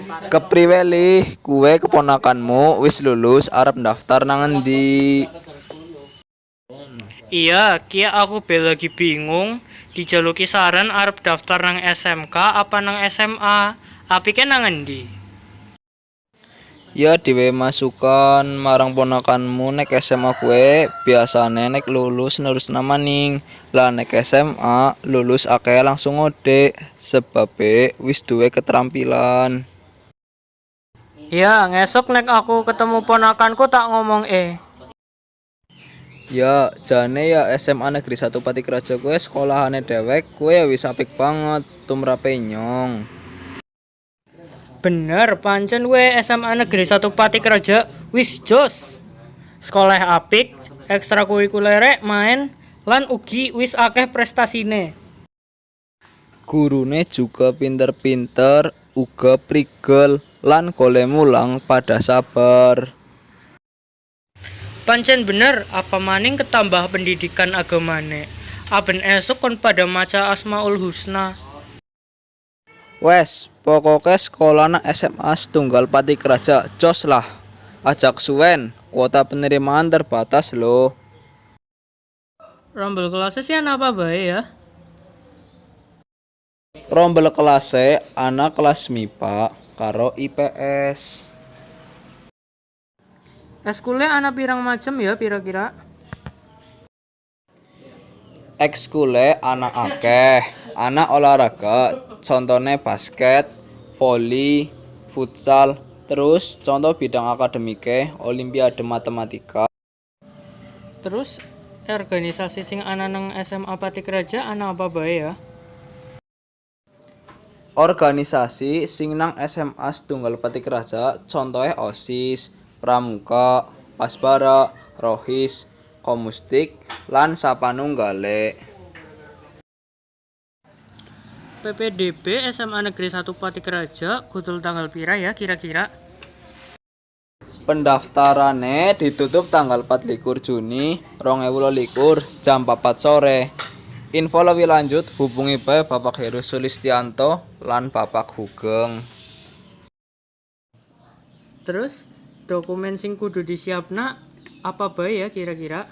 Kepriwe li, kue keponakanmu wis lulus arep daftar nang endi? Iya, kia aku be lagi bingung dijaluki saran arep daftar nang SMK apa nang SMA. Apike nang endi? Ya diwe masukan marang ponakanmu nek SMA kue biasane nek lulus nerusna maning. Lah nek SMA lulus akeh langsung ngode sebabe wis duwe keterampilan. Ya, ngesok nek aku ketemu ponakanku tak ngomong Ya jane ya SMA Negeri 1 Patikraja kue sekolahane dewek kue ya wis apik banget tumrape nyong. Bener, pancen we SMA Negeri 1 Patikraja wis jos. Sekolah apik, ekstrakurikuler main, lan ugi wis akeh prestasine. Gurune juga pinter-pinter, uga prigel lan golek mulang pada sabar. Pancen bener, apa maning ketambah pendidikan agamane. Aben esuk kon pada maca Asmaul Husna. Wes, pokoke sekolahna SMA Setunggal Patikraja jos lah. Ajak suwen, kuota penerimaan terbatas loh. Rombel kelasnya sih apa bae ya? Rombel kelase anak kelas MIPA karo IPS. Eskule ana pirang macem ya kira-kira? Ekskule anak akeh, anak olahraga, contone basket, voli, futsal, terus contoh bidang akademike, olimpiade matematika. Terus organisasi sing ana nang SMA Patikraja ana apa bae ya? Organisasi sing nang SMA Setunggal Patikraja contohe OSIS, Pramuka, Pasbara, Rohis, Komustik, lan sapanunggale. PPDB SMA Negeri 1 Patikraja kutul tanggal pira ya kira-kira? Pendaftarane ditutup tanggal 24 Juni 2022 jam 4 sore. Info lebih lanjut hubungi bae Bapak Heru Sulistianto lan Bapak Hugeng. Terus dokumen sing kudu disiapna apa bae ya kira-kira?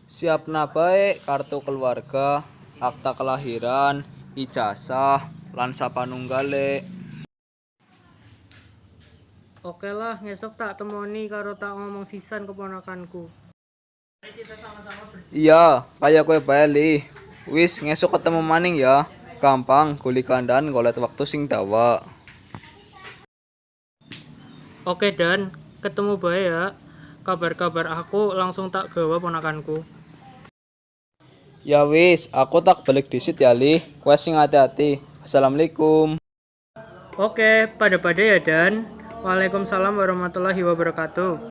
Siapna bae kartu keluarga, akta kelahiran, ijazah, lan sapanunggale. Oke lah, ngesok tak temoni karo tak ngomong sisan keponakanku. Iya, kaya kue bae li. Wis ngesuk ketemu maning ya. Gampang guli kandan golet waktu sing dawa. Oke dan ketemu bae ya. Kabar-kabar aku langsung tak gawa ponakanku. Ya wis, aku tak balik disit ya li. Kue sing hati-hati. Assalamualaikum. Oke, pada ya dan. Waalaikumsalam warahmatullahi wabarakatuh.